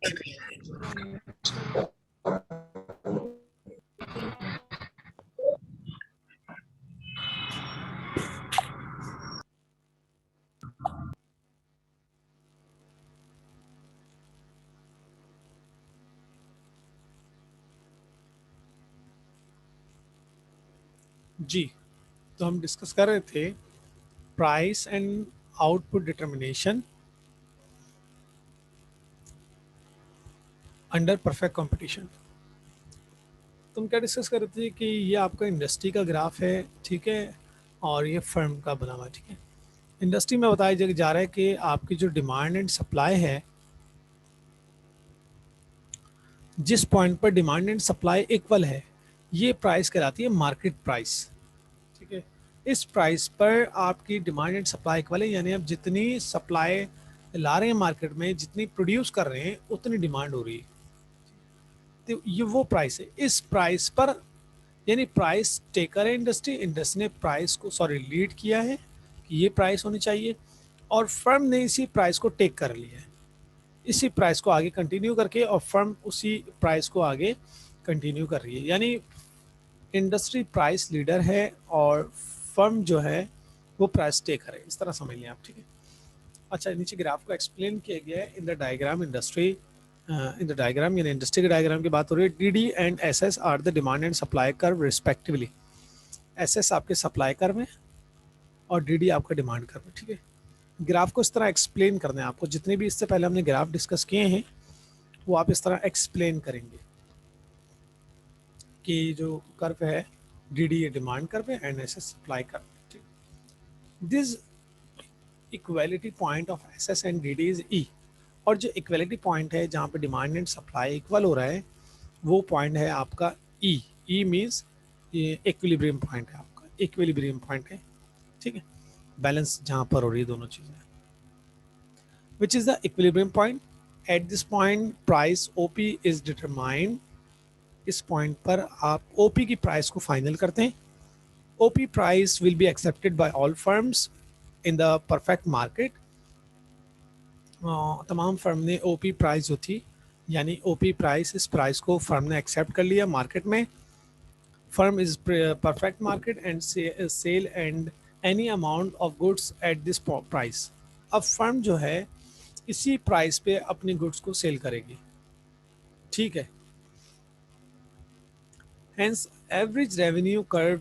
जी, तो हम डिस्कस कर रहे थे price and output determination under perfect competition. तुम क्या डिस्कस कर रहे थे कि ये आपका इंडस्ट्री का ग्राफ है, ठीक है, और ये फर्म का बना हुआ है, ठीक है। इंडस्ट्री में बताया जा रहा है कि आपकी जो डिमांड एंड सप्लाई है, जिस पॉइंट पर डिमांड एंड सप्लाई इक्वल है, ये प्राइस कहलाती है मार्केट प्राइस, ठीक है। इस प्राइस पर आपकी डिमांड एंड सप्लाई इक्वल है, यानी आप जितनी सप्लाई ला रहे हैं मार्केट में, जितनी प्रोड्यूस कर रहे हैं, उतनी डिमांड हो रही है। तो ये वो प्राइस है। इस प्राइस पर, यानी प्राइस टेकर है इंडस्ट्री, इंडस्ट्री ने प्राइस को लीड किया है कि ये प्राइस होनी चाहिए, और फर्म ने इसी प्राइस को टेक कर लिया है, इसी प्राइस को आगे कंटिन्यू करके, और फर्म उसी प्राइस को आगे कंटिन्यू कर रही है। यानी इंडस्ट्री प्राइस लीडर है और फर्म जो है वो प्राइस टेकर है, इस तरह समझ लें आप, ठीक है। अच्छा, नीचे ग्राफ को एक्सप्लेन किया गया है in the diagram industry, in the diagram, यानी इंडस्ट्री के डायग्राम की बात हो रही है। DD and SS are the demand and supply curve respectively. SS आपके सप्लाई कर्व है और डीडी आपका डिमांड कर्व है, ठीक है। ग्राफ को इस तरह एक्सप्लेन करना है आपको, जितने भी इससे पहले हमने ग्राफ डिस्कस किए हैं वो आप इस तरह एक्सप्लेन करेंगे कि जो कर्व है, डीडी ये डिमांड कर्व है एंड एसएस सप्लाई कर्व, ठीक। This equality point of SS and DD is E. और जो इक्वालिटी पॉइंट है जहाँ पे डिमांड एंड सप्लाई इक्वल हो रहा है, वो पॉइंट है आपका ई। ई मीन्स ये इक्विलिब्रियम पॉइंट है, आपका इक्विलिब्रियम पॉइंट है, ठीक है। बैलेंस जहाँ पर हो रही है दोनों चीज़ें, which is the equilibrium point. At this point price OP is determined. इस पॉइंट पर आप ओपी की प्राइस को फाइनल करते हैं। OP price will be accepted by all firms in the perfect market. तमाम फर्म ने ओपी प्राइस जो थी, यानी ओपी प्राइस, इस प्राइस को फर्म ने एक्सेप्ट कर लिया मार्केट में। Firm is perfect market and sell and any amount of goods at this price. अब फर्म जो है इसी प्राइस पे अपनी गुड्स को सेल करेगी, ठीक है। Hence average revenue curve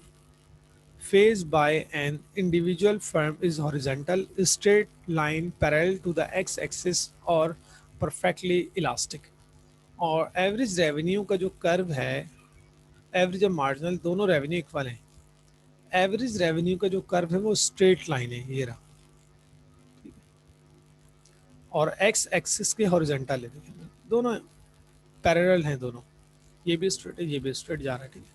faced by an individual firm is horizontal, straight line parallel to the x-axis और perfectly elastic। और एवरेज रेवेन्यू का जो कर्व है, एवरेज और मार्जिनल दोनों रेवेन्यू इक्वल हैं। एवरेज रेवेन्यू का जो कर्व है वो स्ट्रेट लाइन है, ये रहा, और एक्स एक्सिस के हॉरिजॉन्टल है, देखिए दोनों पैरेलल हैं दोनों, ये भी स्ट्रेट है, ये भी स्ट्रेट जा रहा है, ठीक है।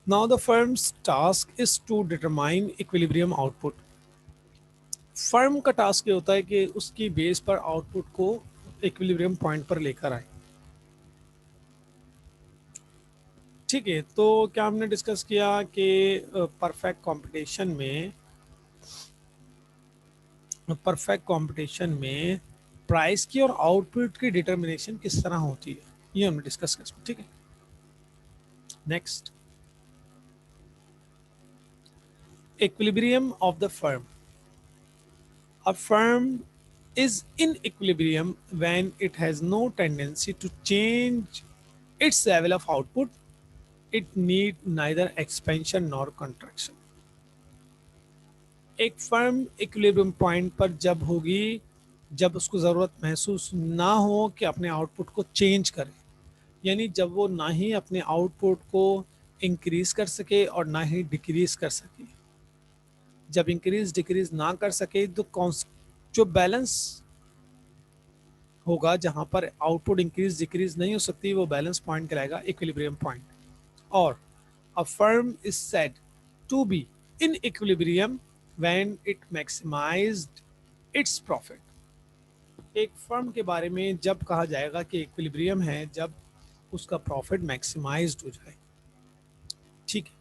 Now the firm's task is to determine equilibrium output. Firm का टास्क ये होता है कि उसकी बेस पर आउटपुट को इक्विलिब्रियम पॉइंट पर लेकर आए, ठीक है। तो क्या हमने डिस्कस किया कि परफेक्ट कंपटीशन में प्राइस की और आउटपुट की डिटर्मिनेशन किस तरह होती है, ये हमने डिस्कस किया, ठीक है। Next, equilibrium of the firm. A firm is in equilibrium when it has no tendency to change its level of output. It need neither expansion nor contraction. एक फर्म इक्विलिब्रियम पॉइंट पर जब होगी, जब उसको ज़रूरत महसूस ना हो कि अपने आउटपुट को चेंज करे, यानी जब वो ना ही अपने आउटपुट को इंक्रीज कर सके और ना ही डिक्रीज कर सके। जब इंक्रीज डिक्रीज ना कर सके तो जो बैलेंस होगा, जहां पर आउटपुट इंक्रीज डिक्रीज नहीं हो सकती, वो बैलेंस पॉइंट कहलाएगा इक्विलिब्रियम पॉइंट। और a firm is said to be in equilibrium when it maximized its profit. एक फर्म के बारे में जब कहा जाएगा कि इक्विलिब्रियम है, जब उसका प्रॉफिट मैक्सिमाइज्ड हो जाए, ठीक है।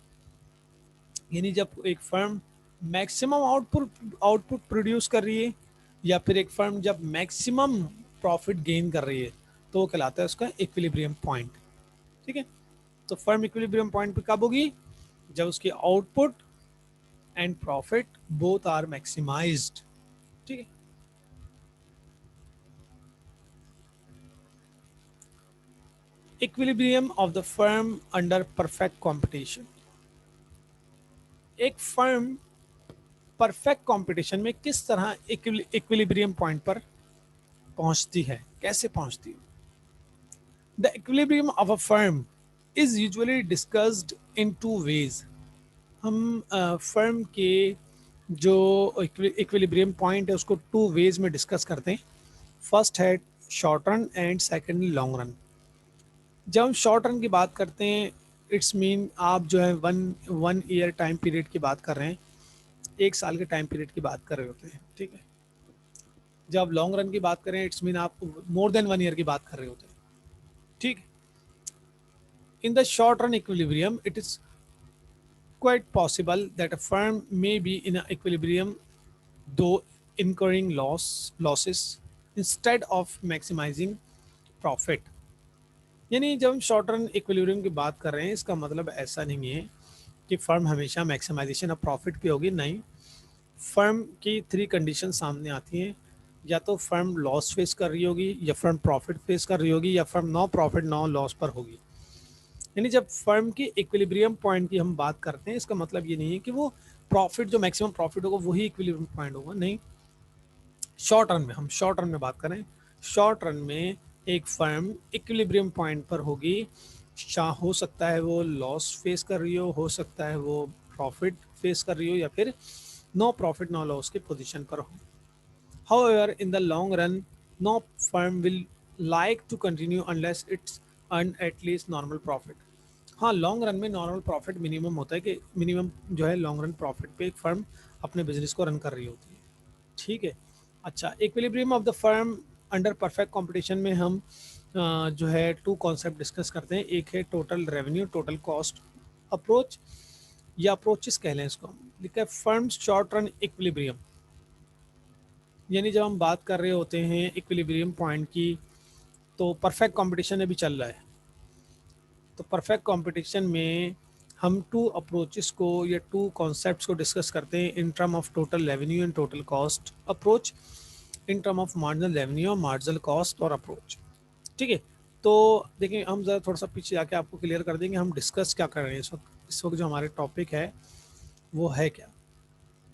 यानी जब एक firm maximum output output produce कर रही है, या फिर एक फर्म जब मैक्सिमम प्रॉफिट गेन कर रही है तो वो कहलाता है उसका इक्विलिब्रियम पॉइंट। ठीक है, तो फर्म इक्विलिब्रियम पॉइंट पे कब होगी? जब उसकी output and profit both are maximized. ठीक है, equilibrium of the firm under perfect competition. एक फर्म परफेक्ट कंपटीशन में किस तरह इक्विलिब्रियम पॉइंट पर पहुंचती है, कैसे पहुंचती है? The equilibrium of a firm is usually discussed in two ways. हम फर्म के जो इक्विलिब्रियम पॉइंट है उसको टू वेज में डिस्कस करते हैं। फर्स्ट है short run and second long run. जब हम शॉर्ट रन की बात करते हैं, इट्स मीन आप जो है one one year time period की बात कर रहे हैं, एक साल के टाइम पीरियड की बात कर रहे होते हैं। ठीक है, जब आप लॉन्ग रन की बात करें, इट्स मीन आप मोर देन वन ईयर की बात कर रहे होते हैं। ठीक, इन the short run equilibrium it is quite possible that a firm may be in an equilibrium though incurring losses instead of maximizing profit। यानी जब हम शॉर्ट रन इक्विलिब्रियम की बात कर रहे हैं, इसका मतलब ऐसा नहीं है कि फर्म हमेशा मैक्सिमाइजेशन ऑफ प्रॉफिट पे होगी, नहीं। फर्म की थ्री कंडीशन सामने आती हैं, या तो फर्म लॉस फेस कर रही होगी, या फर्म प्रॉफिट फेस कर रही होगी, या firm no profit no loss पर होगी। यानी जब फर्म की इक्विलिब्रियम पॉइंट की हम बात करते हैं, इसका मतलब ये नहीं है कि वो प्रॉफिट जो मैक्सिमम प्रॉफिट होगा वही इक्विलिब्रियम पॉइंट होगा, नहीं। शॉर्ट रन में, हम शॉर्ट रन में बात करें, शॉर्ट रन में एक फर्म इक्विलिब्रियम पॉइंट पर होगी। हो सकता है वो लॉस फेस कर रही हो सकता है वो प्रॉफिट फेस कर रही हो, या फिर नो प्रॉफिट नो लॉस की पोजीशन पर हो। However, in the long run, no firm will like to continue unless it's earn at least normal profit। हाँ, लॉन्ग रन में नॉर्मल प्रॉफिट मिनिमम होता है कि मिनिमम जो है लॉन्ग रन प्रॉफिट पे एक फर्म अपने बिजनेस को रन कर रही होती है। ठीक है, अच्छा, equilibrium of the firm under perfect competition में हम जो है टू कॉन्सेप्ट डिस्कस करते हैं। एक है total revenue total cost approach, या अप्रोचेस कह लें इसको। लिखा है फर्म शॉर्ट रन इक्विलिब्रियम, यानी जब हम बात कर रहे होते हैं इक्विलिब्रियम पॉइंट की, तो परफेक्ट कंपटीशन अभी चल रहा है। तो परफेक्ट कंपटीशन में हम टू अप्रोचेस को या टू कॉन्सेप्ट्स को डिस्कस करते हैं, in term of total revenue and total cost approach, in term of marginal revenue और मार्जिनल कॉस्ट और अप्रोच। ठीक है, तो देखिए हम ज़रा थोड़ा सा पीछे जाके आपको क्लियर कर देंगे हम डिस्कस क्या कर रहे हैं इस वक्त। इस वक्त जो हमारे टॉपिक है वो है क्या?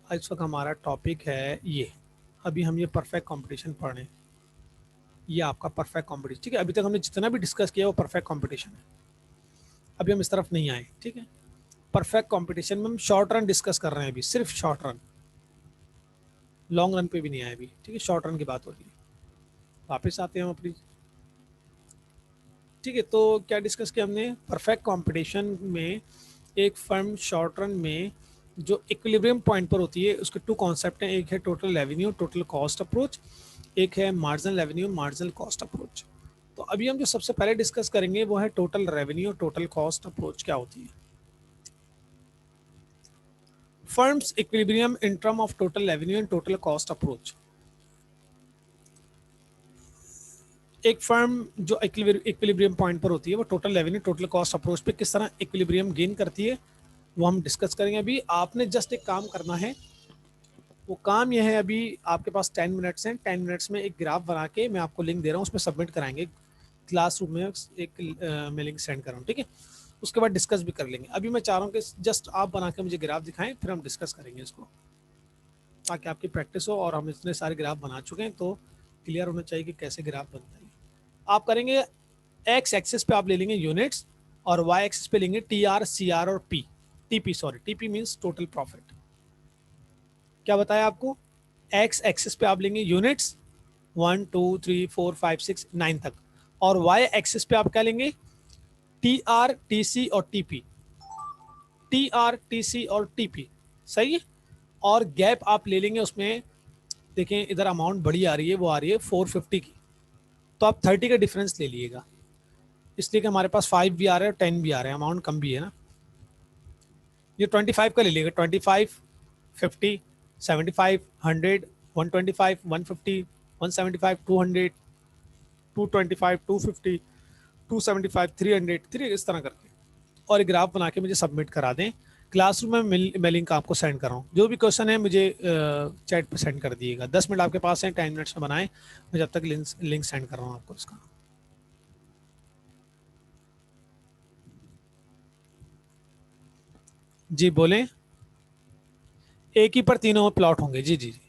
इस वक्त हमारा टॉपिक है ये, अभी हम ये परफेक्ट कंपटीशन पढ़ रहे हैं। ये आपका परफेक्ट कंपटीशन। ठीक है, अभी तक हमने जितना भी डिस्कस किया वो परफेक्ट कंपटीशन है, अभी हम इस तरफ नहीं आए। ठीक है, परफेक्ट कंपटीशन में हम शॉर्ट रन डिस्कस कर रहे हैं, अभी सिर्फ शॉर्ट रन, लॉन्ग रन पे भी नहीं आए अभी। ठीक है, शॉर्ट रन की बात हो रही है। वापस आते हैं हम अपनी। ठीक है, तो क्या डिस्कस किया हमने? परफेक्ट कंपटीशन में एक फर्म शॉर्ट रन में जो इक्विलिब्रियम पॉइंट पर होती है, उसके टू कॉन्सेप्ट हैं। एक है total revenue total cost approach, एक है marginal revenue marginal cost approach. तो अभी हम जो सबसे पहले डिस्कस करेंगे वो है total revenue total cost approach क्या होती है। Firms equilibrium in term of total revenue and total cost approach. एक फर्म जो इक्विलिब्रियम पॉइंट पर होती है वो total revenue total cost approach पे किस तरह इक्विलिब्रियम गेन करती है वो हम डिस्कस करेंगे। अभी आपने जस्ट एक काम करना है, वो काम यह है, अभी आपके पास 10 मिनट्स हैं, 10 मिनट्स में एक ग्राफ बना के मैं आपको लिंक दे रहा हूँ, उसमें सबमिट कराएंगे क्लासरूम में। एक मैं लिंक सेंड कर रहा हूँ, ठीक है। उसके बाद डिस्कस भी कर लेंगे। अभी मैं चाह रहा हूँ कि जस्ट आप बना के मुझे ग्राफ दिखाएं, फिर हम डिस्कस करेंगे इसको, ताकि आपकी प्रैक्टिस हो। और हम इतने सारे ग्राफ बना चुके हैं तो क्लियर होना चाहिए कि कैसे ग्राफ बनता है। आप करेंगे एक्स एक्सिस पे आप ले लेंगे यूनिट्स, और वाई एक्सिस पे लेंगे टी आर सी आर और P, TP, sorry TP means total profit. क्या बताया आपको? एक्स एक्सिस पे आप लेंगे यूनिट्स 1 2 3 4 5 6 9 तक, और वाई एक्सिस पे आप क्या लेंगे? टी आर टी सी और TP, T R T C और टीपी, सही है। और गैप आप ले लेंगे उसमें, देखें इधर अमाउंट बड़ी आ रही है, वो आ रही है 450 की, तो आप 30 का डिफरेंस ले लीजिएगा, इसलिए कि हमारे पास 5 भी आ रहे हैं और 10 भी आ रहे हैं, अमाउंट कम भी है ना। ये 25 का ले लीजिएगा, 25 50 75 100 125 150 175 200 225, 250, 275, 300, 3 इस तरह करके, और एक ग्राफ बना के मुझे सबमिट करा दें। क्लासरूम में मैं लिंक आपको सेंड कर रहा हूँ। जो भी क्वेश्चन है मुझे चैट पे सेंड कर दिएगा। 10 मिनट आपके पास है, 10 मिनट्स में बनाएं। मैं जब तक लिंक सेंड कर रहा हूँ आपको इसका। जी बोलें। एक ही पर तीनों प्लॉट होंगे, जी जी जी।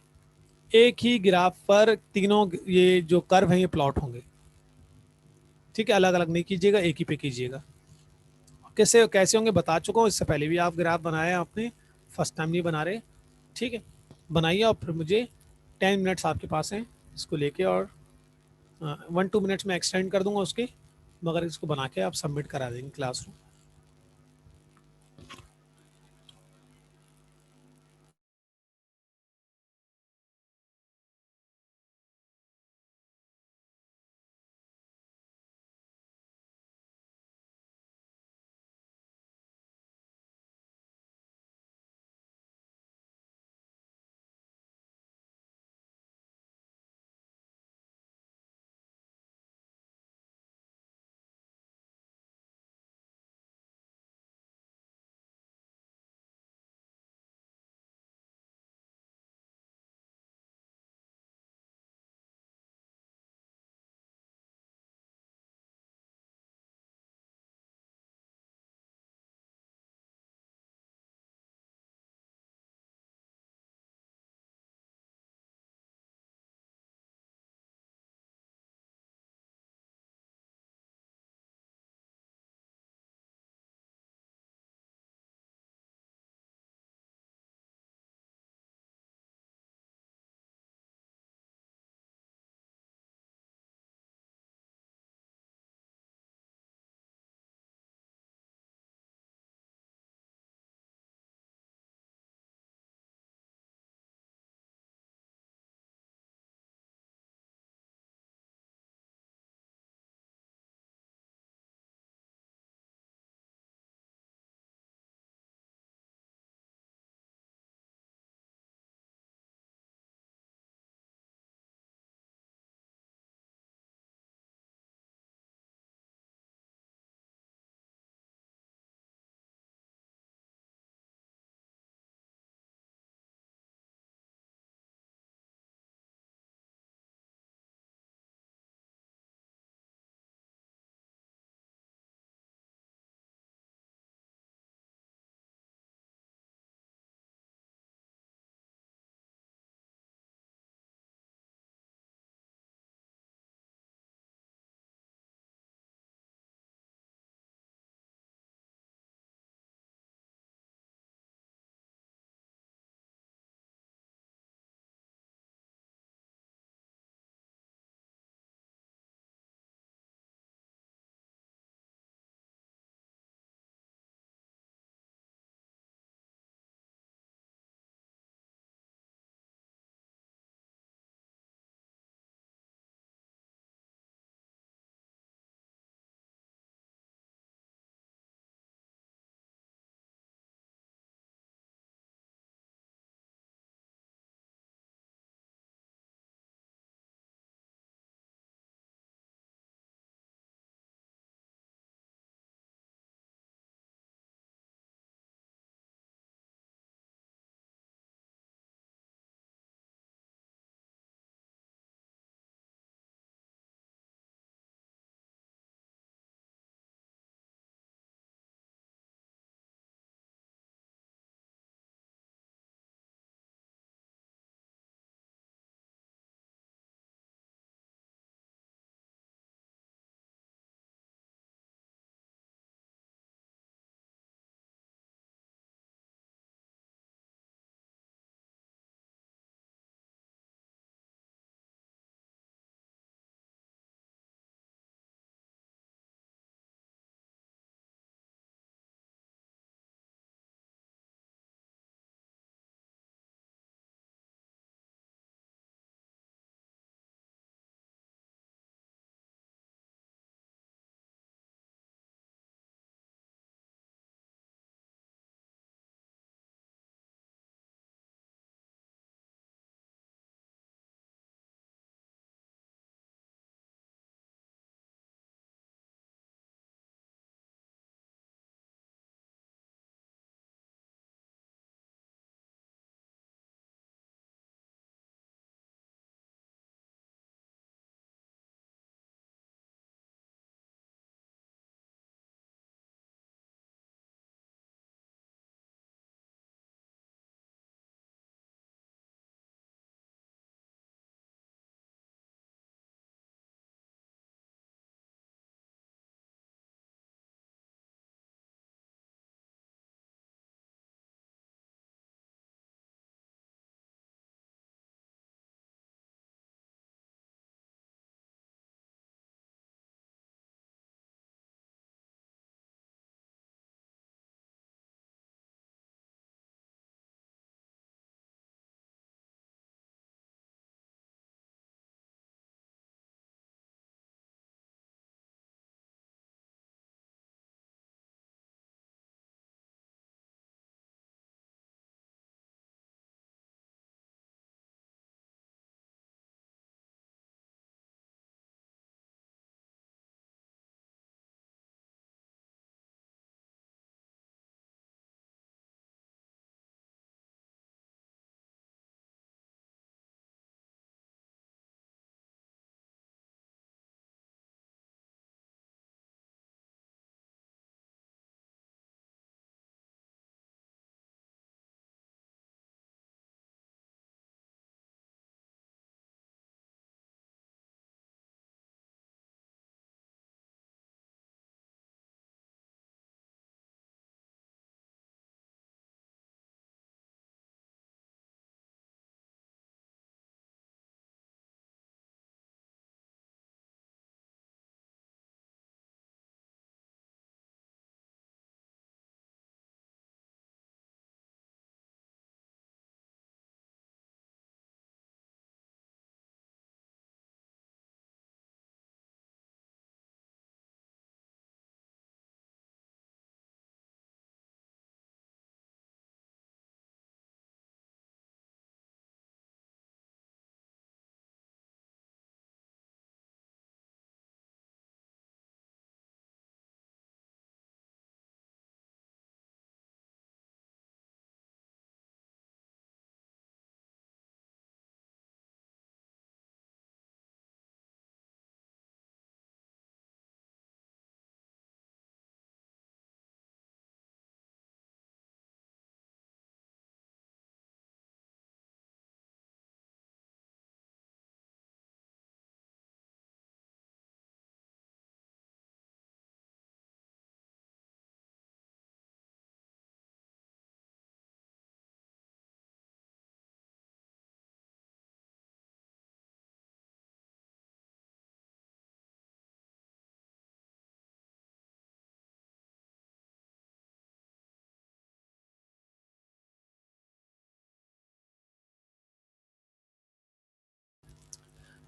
एक ही ग्राफ पर तीनों ये जो कर्व हैं ये प्लॉट होंगे। ठीक है, अलग अलग नहीं कीजिएगा, एक ही पे कीजिएगा। कैसे कैसे होंगे बता चुका हूँ, इससे पहले भी आप ग्राफ बनाया आपने, फर्स्ट टाइम नहीं बना रहे। ठीक है, बनाइए और फिर मुझे 10 मिनट्स आपके पास हैं इसको लेके, और 1-2 मिनट्स में एक्सटेंड कर दूंगा उसके, मगर इसको बना के आप सबमिट करा देंगे क्लासरूम।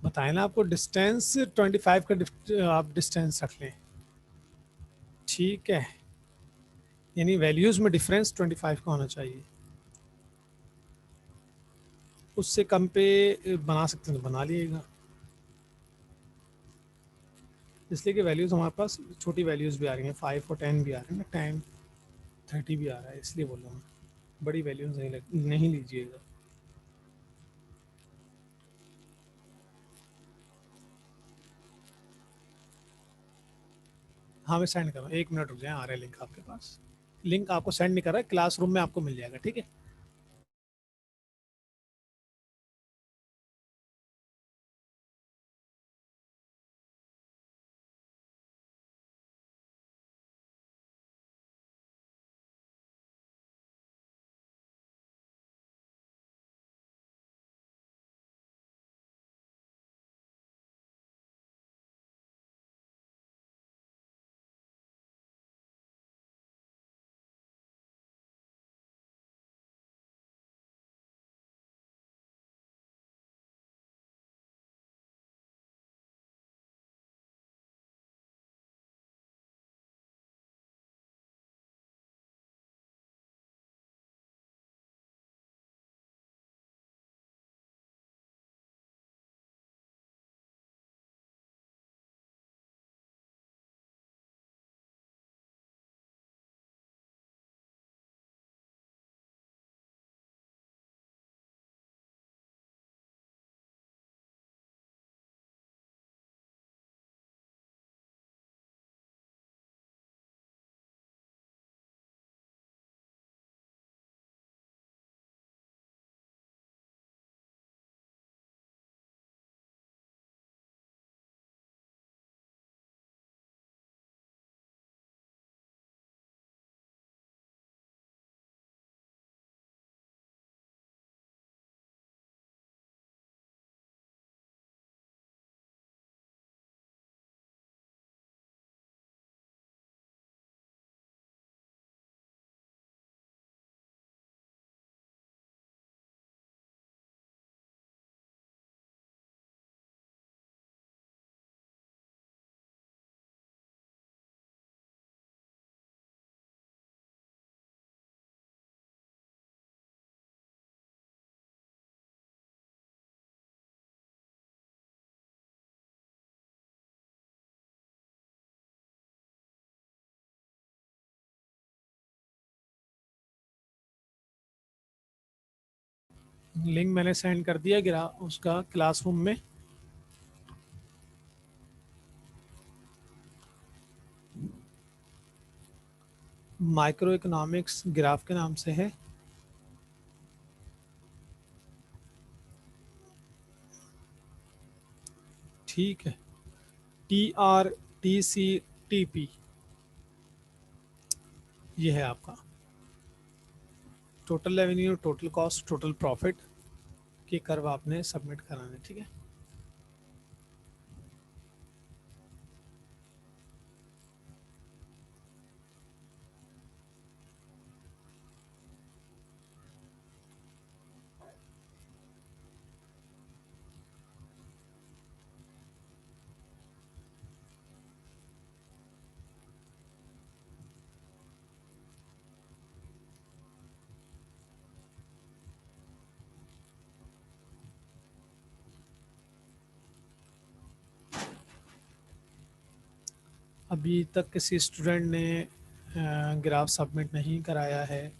बताए ना आपको, डिस्टेंस 25 का आप डिस्टेंस रख लें, ठीक है, यानी वैल्यूज में डिफरेंस 25 का होना चाहिए। उससे कम पे बना सकते हैं तो बना लिएगा, इसलिए कि वैल्यूज हमारे पास छोटी वैल्यूज भी आ रही हैं, 5 और 10 भी आ रहे हैं ना, 10 30 भी आ रहा है, इसलिए बोल रहा हूँ, बड़ी वैल्यूज नहीं लीजिएगा। हाँ मैं सेंड कर रहा हूँ, 1 मिनट रुक जाए, आ रहा है लिंक आपके पास। लिंक आपको सेंड नहीं कर रहा है, क्लासरूम में आपको मिल जाएगा, ठीक है। लिंक मैंने सेंड कर दिया गिरा उसका क्लासरूम में। माइक्रो इकोनॉमिक्स ग्राफ के नाम से है। ठीक है, TRTCTP ये है आपका total revenue, total cost, total profit के कर्व आपने सबमिट कराने, ठीक है। अभी तक किसी स्टूडेंट ने ग्राफ सबमिट नहीं कराया है।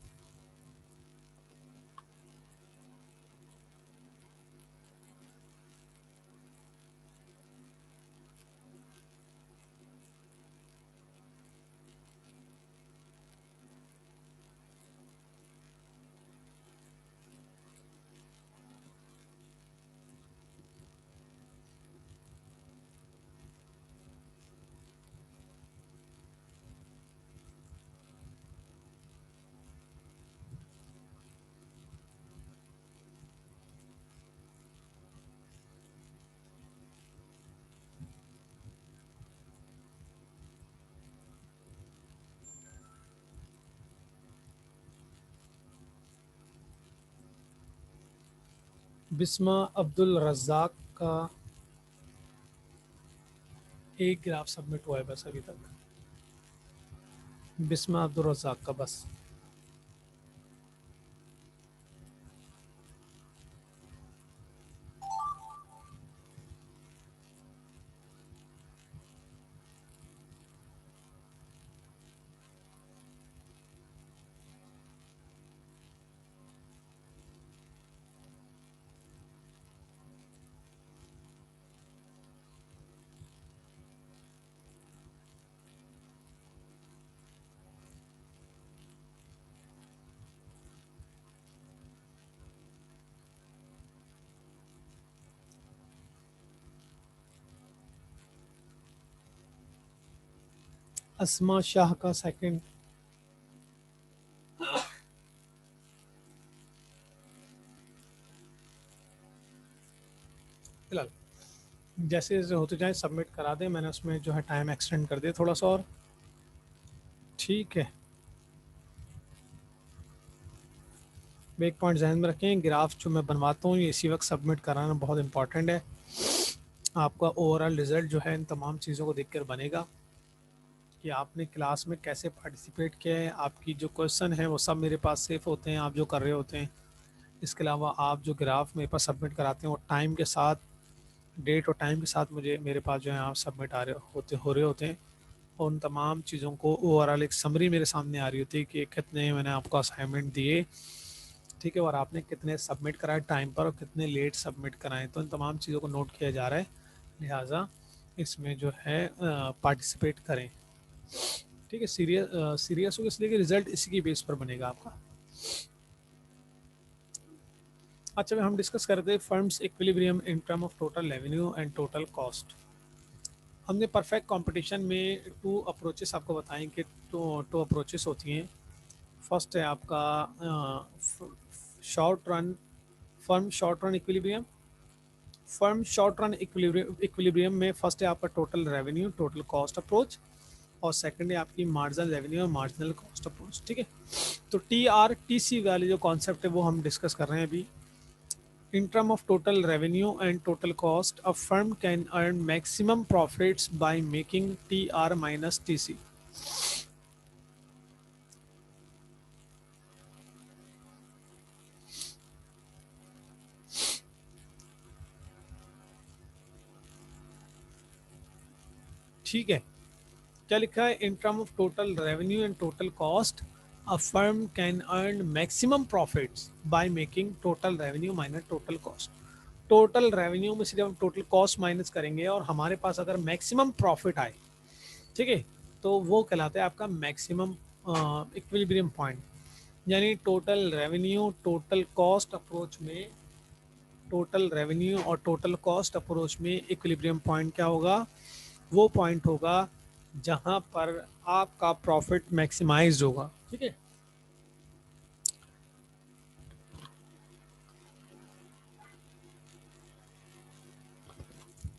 बिस्मा अब्दुल रज़ाक का एक ग्राफ सबमिट हुआ है बस अभी तक, बिस्मा अब्दुल रज़ाक का बस। अस्मा शाह का सेकंड। फिलहाल जैसे जैसे होते जाए सबमिट करा दें, मैंने उसमें जो है टाइम एक्सटेंड कर दिया थोड़ा सा और। ठीक है, एक पॉइंट जहन में रखें, ग्राफ जो मैं बनवाता हूँ ये इसी वक्त सबमिट कराना बहुत इंपॉर्टेंट है। आपका ओवरऑल रिजल्ट जो है इन तमाम चीज़ों को देखकर बनेगा कि आपने क्लास में कैसे पार्टिसिपेट किया है। आपकी जो क्वेश्चन है वो सब मेरे पास सेफ होते हैं, आप जो कर रहे होते हैं। इसके अलावा आप जो ग्राफ मेरे पास सबमिट कराते हैं वो टाइम के साथ, डेट और टाइम के साथ मुझे मेरे पास जो है आप सबमिट आ रहे हो रहे होते हैं। और उन तमाम चीज़ों को ओवरऑल एक समरी मेरे सामने आ रही होती है कि कितने मैंने आपको असाइनमेंट दिए, ठीक है, और आपने कितने सबमिट कराए टाइम पर और कितने लेट सबमिट कराएं। तो इन तमाम चीज़ों को नोट किया जा रहा है, लिहाजा इसमें जो है पार्टिसिपेट करें। ठीक है, सीरियस हो इसलिए कि रिजल्ट इसी की बेस पर बनेगा आपका। अच्छा, हम डिस्कस करते हैं firms equilibrium in term of total revenue and total cost. हमने परफेक्ट कंपटीशन में टू अप्रोचेस आपको बताएं कि टू अप्रोचेस होती हैं। फर्स्ट है आपका short run firm short run equilibrium. Firm short run equilibrium में फर्स्ट है आपका total revenue total cost approach, और सेकंड है आपकी मार्जिनल रेवेन्यू और मार्जिनल कॉस्ट अप्रोच। ठीक है, तो TRTC वाले जो कॉन्सेप्ट है वो हम डिस्कस कर रहे हैं अभी। In terms of total revenue and total cost, a firm can earn maximum profits by making TR minus TC. ठीक है, क्या लिखा है? In term of total revenue and total cost, a firm can earn maximum profits by making total revenue minus total cost. Total revenue में सिर्फ हम total cost minus करेंगे और हमारे पास अगर मैक्सिमम प्रॉफिट आए, ठीक है, तो वो कहलाता है आपका मैक्सिमम इक्विलिब्रियम पॉइंट। यानी total revenue total cost approach में, टोटल रेवेन्यू और टोटल कॉस्ट अप्रोच में इक्विलिब्रियम पॉइंट क्या होगा? वो पॉइंट होगा जहां पर आपका प्रॉफिट मैक्सिमाइज होगा। ठीक है,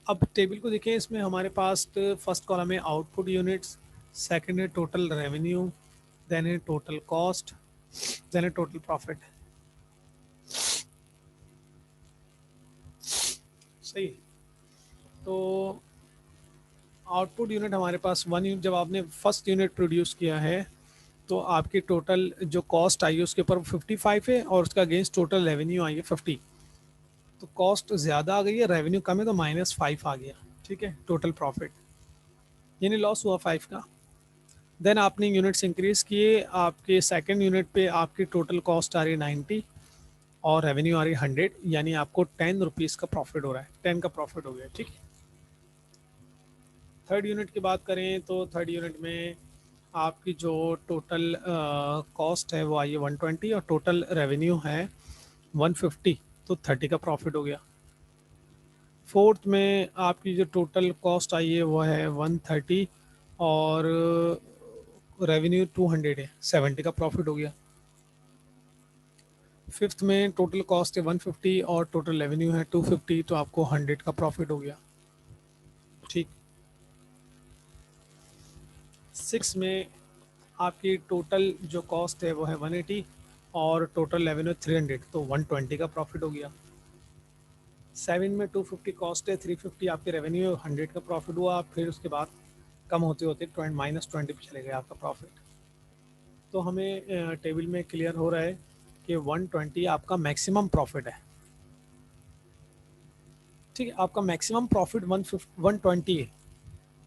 अब टेबल को देखें, इसमें हमारे पास फर्स्ट कॉलम है आउटपुट यूनिट्स, सेकंड है टोटल रेवेन्यू, देन है टोटल कॉस्ट, देन है टोटल प्रॉफिट। सही, तो आउटपुट यूनिट हमारे पास वन यूनिट, जब आपने फर्स्ट यूनिट प्रोड्यूस किया है तो आपकी टोटल जो कॉस्ट आई है उसके ऊपर 55 है और उसका अगेंस्ट टोटल रेवेन्यू आई है 50। तो कॉस्ट ज़्यादा आ गई है, रेवेन्यू कम है, तो -5 आ गया। ठीक है, टोटल प्रॉफिट यानी लॉस हुआ 5 का। देन आपने यूनिट्स इंक्रीज किए, आपके सेकंड यूनिट पे आपकी टोटल कॉस्ट आ रही है 90 और रेवेन्यू आ रही है 100, यानी आपको 10 रुपीज़ का प्रॉफिट हो रहा है, 10 का प्रॉफिट हो गया। ठीक है, थर्ड यूनिट की बात करें तो थर्ड यूनिट में आपकी जो टोटल कॉस्ट है वो आई है 120 और टोटल रेवेन्यू है 150, तो 30 का प्रॉफिट हो गया। फोर्थ में आपकी जो टोटल कॉस्ट आई है वो है 130 और रेवेन्यू 200 है, 70 का प्रॉफिट हो गया। फिफ्थ में टोटल कॉस्ट है 150 और टोटल रेवेन्यू है 250, तो आपको 100 का प्रॉफिट हो गया। ठीक, सिक्स में आपकी टोटल जो कॉस्ट है वो है 180 और टोटल रेवेन्यू 300, तो 120 का प्रॉफिट हो गया। 7 में 250 कॉस्ट है, 350 आपके रेवेन्यू, 100 का प्रॉफिट हुआ, फिर उसके बाद कम होते होते -20 पे चले गए आपका प्रॉफिट। तो हमें टेबल में क्लियर हो रहा है कि 120 आपका मैक्सिमम प्रॉफिट है। ठीक है, आपका मैक्सिमम प्रॉफिट 120 है।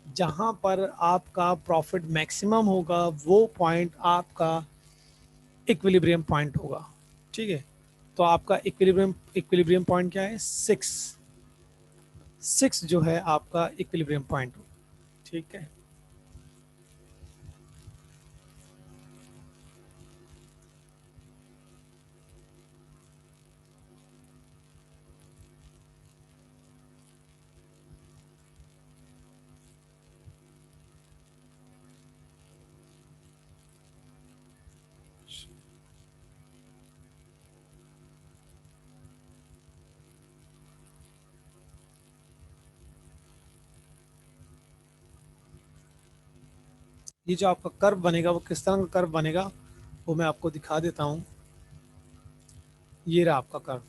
जहां पर आपका प्रॉफिट मैक्सिमम होगा वो पॉइंट आपका इक्विलिब्रियम पॉइंट होगा। ठीक है, तो आपका इक्विलिब्रियम पॉइंट क्या है? 6 जो है आपका इक्विलिब्रियम पॉइंट। ठीक है, ये जो आपका कर्व बनेगा वो किस तरह का कर्व बनेगा वो मैं आपको दिखा देता हूँ। ये रहा आपका कर्व,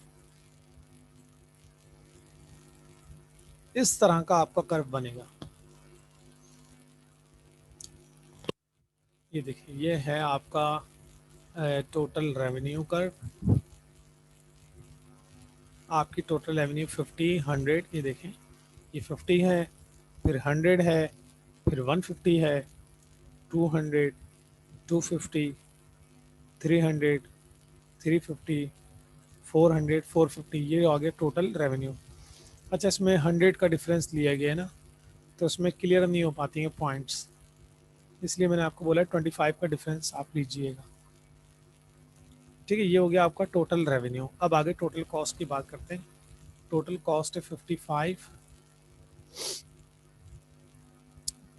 इस तरह का आपका कर्व बनेगा। ये देखिए, ये है आपका टोटल रेवेन्यू कर्व। आपकी टोटल रेवेन्यू 50, 100, ये देखें, ये 50 है, फिर 100 है, फिर 150 है, 200, 250, 300, 350, 400, 450, ये आ गया टोटल रेवेन्यू। अच्छा, इसमें 100 का डिफरेंस लिया गया है ना, तो उसमें क्लियर नहीं हो पाती हैं पॉइंट्स, इसलिए मैंने आपको बोला 25 का डिफरेंस आप लीजिएगा। ठीक है, ये हो गया आपका टोटल रेवेन्यू। अब आगे टोटल कॉस्ट की बात करते हैं। टोटल कॉस्ट है 55,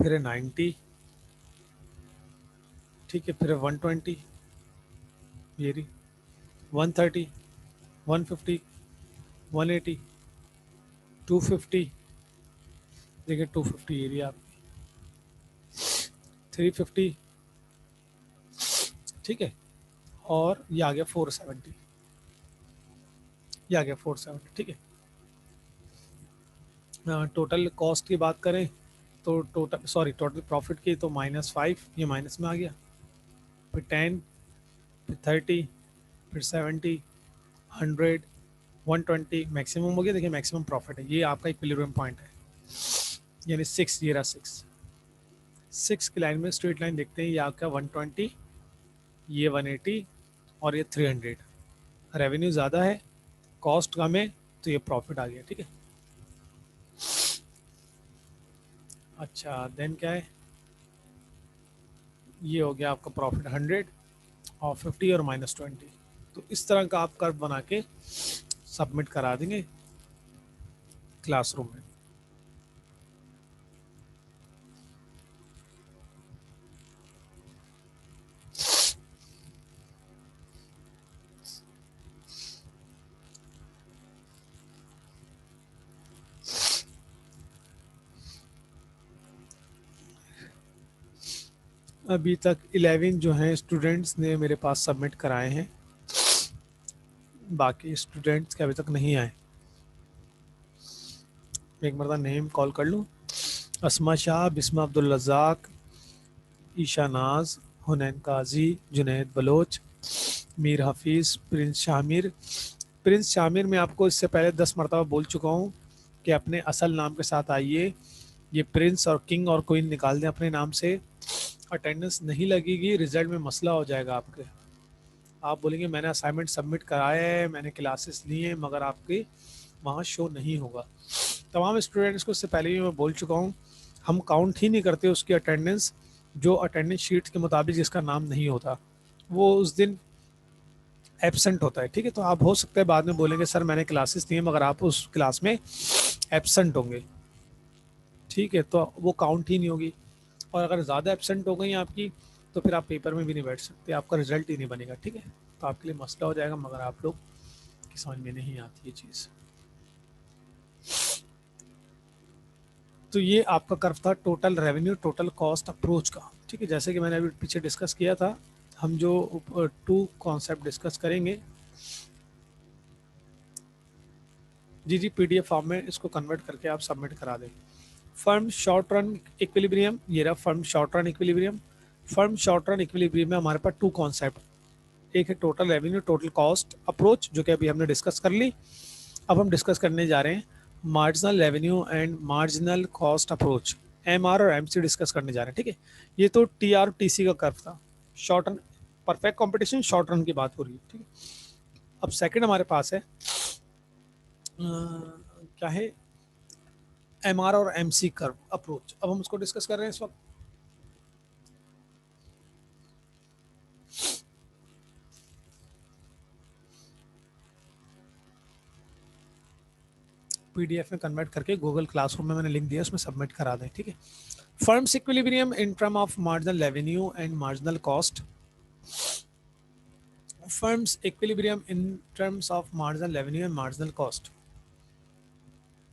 फिर है 90, ठीक है, फिर है 120, ये रही 130, 150, 180, 250, देखिए 250 ये रही आपकी, 350, ठीक है, और ये आ गया 470, ये आ गया 470। ठीक है, टोटल कॉस्ट की बात करें तो टोटल प्रॉफिट की तो -5, ये माइनस में आ गया, फिर 10, फिर 30, फिर 70, 100, 120, मैक्सिमम हो गया। देखिए मैक्सिमम प्रॉफिट है, ये आपका इक्विलिब्रियम पॉइंट है, यानी 6, ये रहा 6। 6 की लाइन में स्ट्रेट लाइन देखते हैं, ये आपका 120, ये 180 और ये 300। रेवेन्यू ज़्यादा है, कॉस्ट कम है, तो ये प्रॉफिट आ गया। ठीक है, अच्छा देन क्या है, ये हो गया आपका प्रॉफिट 100 और 50 और -20। तो इस तरह का आप कर्व बना के सबमिट करा देंगे क्लासरूम में। अभी तक 11 जो हैं स्टूडेंट्स ने मेरे पास सबमिट कराए हैं, बाकी स्टूडेंट्स के अभी तक नहीं आए। एक मरता नेम कॉल कर लूँ। असमा शाह, बिस्मा अब्दुल रज़ाक, ईशा नाज, हुनैन काजी, जुनैद बलोच, मीर हफीज़, प्रिंस शामिर। प्रिंस शामिर मैं आपको इससे पहले 10 मरतबा बोल चुका हूँ कि अपने असल नाम के साथ आइए। ये प्रिंस और किंग और क्वीन निकाल दें अपने नाम से। अटेंडेंस नहीं लगेगी, रिजल्ट में मसला हो जाएगा आपके। आप बोलेंगे मैंने असाइनमेंट सबमिट कराया है, मैंने क्लासेस ली हैं, मगर आपके वहाँ शो नहीं होगा। तमाम स्टूडेंट्स को इससे पहले भी मैं बोल चुका हूँ, हम काउंट ही नहीं करते उसकी अटेंडेंस जो अटेंडेंस शीट्स के मुताबिक जिसका नाम नहीं होता, वो उस दिन एबसेंट होता है। ठीक है, तो आप हो सकता है बाद में बोलेंगे सर मैंने क्लासेस ली हैं, मगर आप उस क्लास में एबसेंट होंगे। ठीक है, तो वो काउंट ही नहीं होगी, और अगर ज़्यादा एबसेंट हो गई आपकी तो फिर आप पेपर में भी नहीं बैठ सकते, आपका रिजल्ट ही नहीं बनेगा। ठीक है, तो आपके लिए मसला हो जाएगा, मगर आप लोग की समझ में नहीं आती ये चीज़। तो ये आपका कर्व था total revenue total cost approach का। ठीक है, जैसे कि मैंने अभी पीछे डिस्कस किया था, हम जो 2 कॉन्सेप्ट डिस्कस करेंगे, PDF फॉर्म में इसको कन्वर्ट करके आप सबमिट करा दें। फर्म शॉर्ट रन इक्विलिब्रियम, ये रहा firm short run equilibrium. Firm short run equilibrium में हमारे पास 2 कॉन्सेप्ट, एक है total revenue total cost approach, जो कि अभी हमने डिस्कस कर ली। अब हम डिस्कस करने जा रहे हैं marginal revenue and marginal cost approach, MR और MC डिस्कस करने जा रहे हैं। ठीक है, ये तो TR/TC का कर्व था, short run perfect competition short run की बात हो रही है। ठीक है, अब सेकंड हमारे पास है क्या है, MR और MC कर्व अप्रोच। अब हम उसको डिस्कस कर रहे हैं इस वक्त। PDF में कन्वर्ट करके गूगल क्लासरूम में मैंने लिंक दिया, उसमें सबमिट करा दें। ठीक है, firms equilibrium in term of marginal revenue and marginal cost. Firms equilibrium in terms of marginal revenue and marginal cost.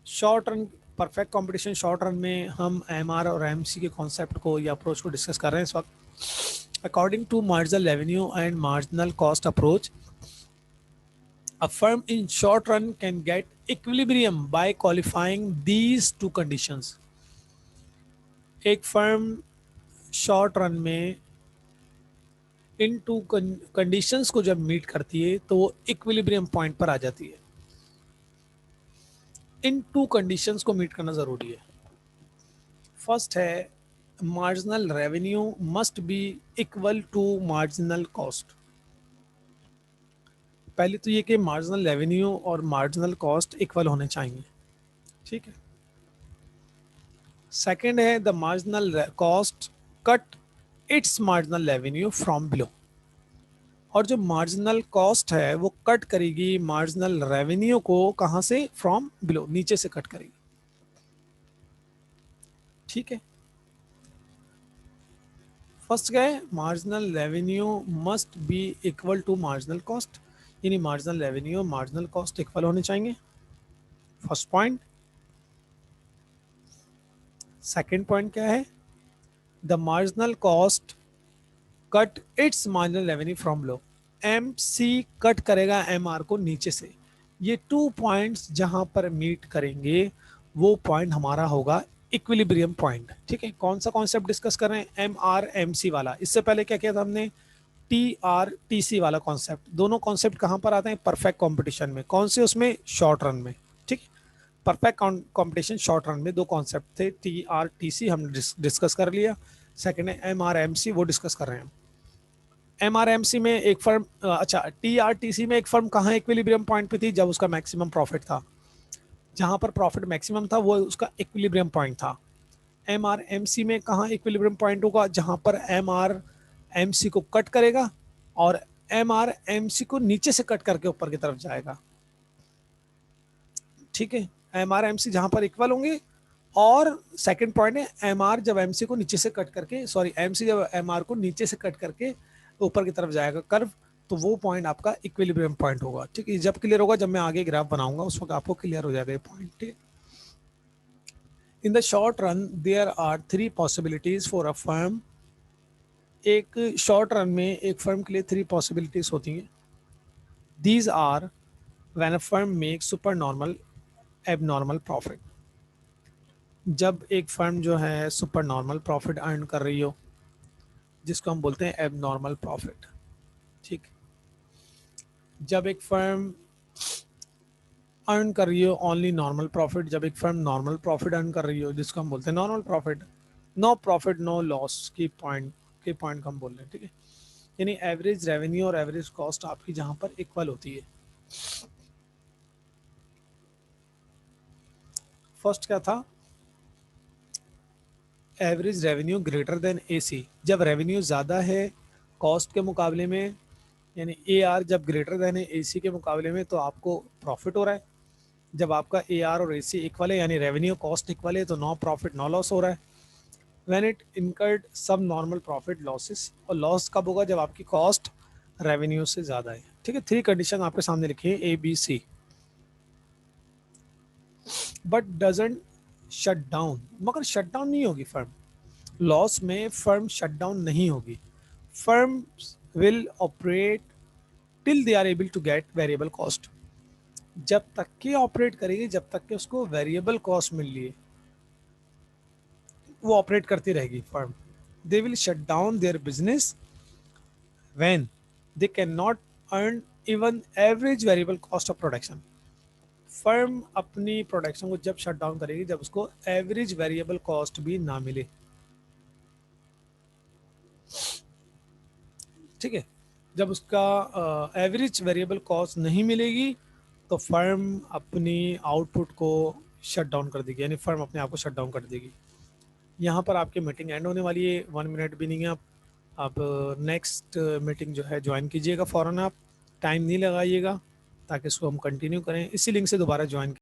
Short run perfect competition short run में हम MR और MC के कॉन्सेप्ट को या अप्रोच को डिस्कस कर रहे हैं इस वक्त। According to marginal revenue and marginal cost approach, a firm in short run can get equilibrium by qualifying these two conditions. एक फर्म शॉर्ट रन में इन टू कंडीशंस को जब मीट करती है तो वो इक्विलिब्रियम पॉइंट पर आ जाती है। इन टू कंडीशंस को मीट करना जरूरी है। फर्स्ट है marginal revenue must be equal to marginal cost. पहले तो ये कि मार्जिनल रेवेन्यू और मार्जिनल कॉस्ट इक्वल होने चाहिए। ठीक है, सेकेंड है the marginal cost cut its marginal revenue from below, और जो मार्जिनल कॉस्ट है वो कट करेगी मार्जिनल रेवेन्यू को, कहां से, फ्रॉम बिलो, नीचे से कट करेगी। ठीक है, फर्स्ट क्या है, marginal revenue must be equal to marginal cost, यानी मार्जिनल रेवेन्यू और मार्जिनल कॉस्ट इक्वल होने चाहिए, फर्स्ट पॉइंट। सेकंड पॉइंट क्या है, the marginal cost cut its marginal revenue from low, MC cut करेगा MR को नीचे से। ये 2 पॉइंट्स जहां पर मीट करेंगे वो पॉइंट हमारा होगा इक्विलिब्रियम पॉइंट। ठीक है, कौन सा कॉन्सेप्ट डिस्कस कर रहे हैं, MR/MC वाला। इससे पहले क्या किया था हमने, TR/TC वाला कॉन्सेप्ट। दोनों कॉन्सेप्ट कहां पर आते हैं, परफेक्ट कंपटीशन में। कौन से, उसमें शॉर्ट रन में। ठीक है, परफेक्ट कंपटीशन शॉर्ट रन में 2 कॉन्सेप्ट थे, TR/TC हमने डिस्कस कर लिया। सेकंड है MR/MC, वो डिस्कस कर रहे हैं। MR/MC में एक फर्म, अच्छा TR/TC में एक फर्म कहाँ इक्विलिब्रियम पॉइंट पे थी, जब उसका मैक्सिमम प्रॉफिट था। जहां पर प्रॉफिट मैक्सिमम था वो उसका इक्विलिब्रियम पॉइंट था। MR/MC में कहाँ इक्विलिब्रियम पॉइंट होगा, जहां पर MR/MC को कट करेगा और MR/MC को नीचे से कट करके ऊपर की तरफ जाएगा। ठीक है, MR/MC जहां पर इक्वल होंगे, और सेकंड पॉइंट है MR जब MC को नीचे से कट करके, सॉरी MC जब MR को नीचे से कट करके ऊपर की तरफ जाएगा कर्व, तो वो पॉइंट आपका इक्विलिब्रियम पॉइंट होगा। ठीक है, जब क्लियर होगा, जब मैं आगे ग्राफ बनाऊंगा उस वक्त आपको क्लियर हो जाएगा ये पॉइंट। ठीक है, in the short run there are 3 possibilities for a firm. एक शॉर्ट रन में एक फर्म के लिए 3 पॉसिबिलिटीज होती हैं। These are when a firm make super normal abnormal profit, जब एक फर्म जो है सुपर नॉर्मल प्रॉफिट अर्न कर रही हो, जिसको हम बोलते हैं एबनॉर्मल प्रॉफिट। ठीक, जब एक फर्म अर्न कर रही हो ओनली नॉर्मल प्रॉफिट, जब एक फर्म नॉर्मल प्रॉफिट अर्न कर रही हो, जिसको हम बोलते हैं normal profit, no profit no loss की पॉइंट को हम बोल रहे हैं। ठीक है, यानी एवरेज रेवेन्यू और एवरेज कॉस्ट आपकी जहां पर इक्वल होती है। फर्स्ट क्या था, average revenue greater than AC, जब रेवेन्यू ज़्यादा है कॉस्ट के मुकाबले में, यानी AR जब ग्रेटर देन है AC के मुकाबले में, तो आपको प्रॉफिट हो रहा है। जब आपका AR और AC इक्वल है, यानी रेवेन्यू कॉस्ट इक्वल है, तो नो प्रॉफिट नो लॉस हो रहा है। व्हेन इट इनकर्ड सब नॉर्मल प्रॉफिट लॉसेस, और लॉस कब होगा, जब आपकी कॉस्ट रेवेन्यू से ज़्यादा है। ठीक है, 3 कंडीशन आपके सामने लिखी है ABC। But doesn't shut down, मगर शट डाउन नहीं होगी फर्म, लॉस में फर्म शट डाउन नहीं होगी। Firm will operate till they are able to get variable cost, जब तक कि ऑपरेट करेगी, जब तक कि उसको वेरिएबल कॉस्ट मिल रही है, वो ऑपरेट करती रहेगी firm. They will shut down their business when they can not earn even average variable cost of production. Firm अपनी प्रोडक्शन को जब शट डाउन करेगी जब उसको एवरेज वेरिएबल कॉस्ट भी ना मिले। ठीक है, जब उसका एवरेज वेरिएबल कॉस्ट नहीं मिलेगी तो फर्म अपनी आउटपुट को शट डाउन कर देगी, यानी फर्म अपने आप को शट डाउन कर देगी। यहाँ पर आपकी मीटिंग एंड होने वाली है, 1 मिनट भी नहीं है। आप नेक्स्ट मीटिंग जो है ज्वाइन कीजिएगा फ़ौरन, आप टाइम नहीं लगाइएगा ताकि इसको हम कंटिन्यू करें। इसी लिंक से दोबारा ज्वाइन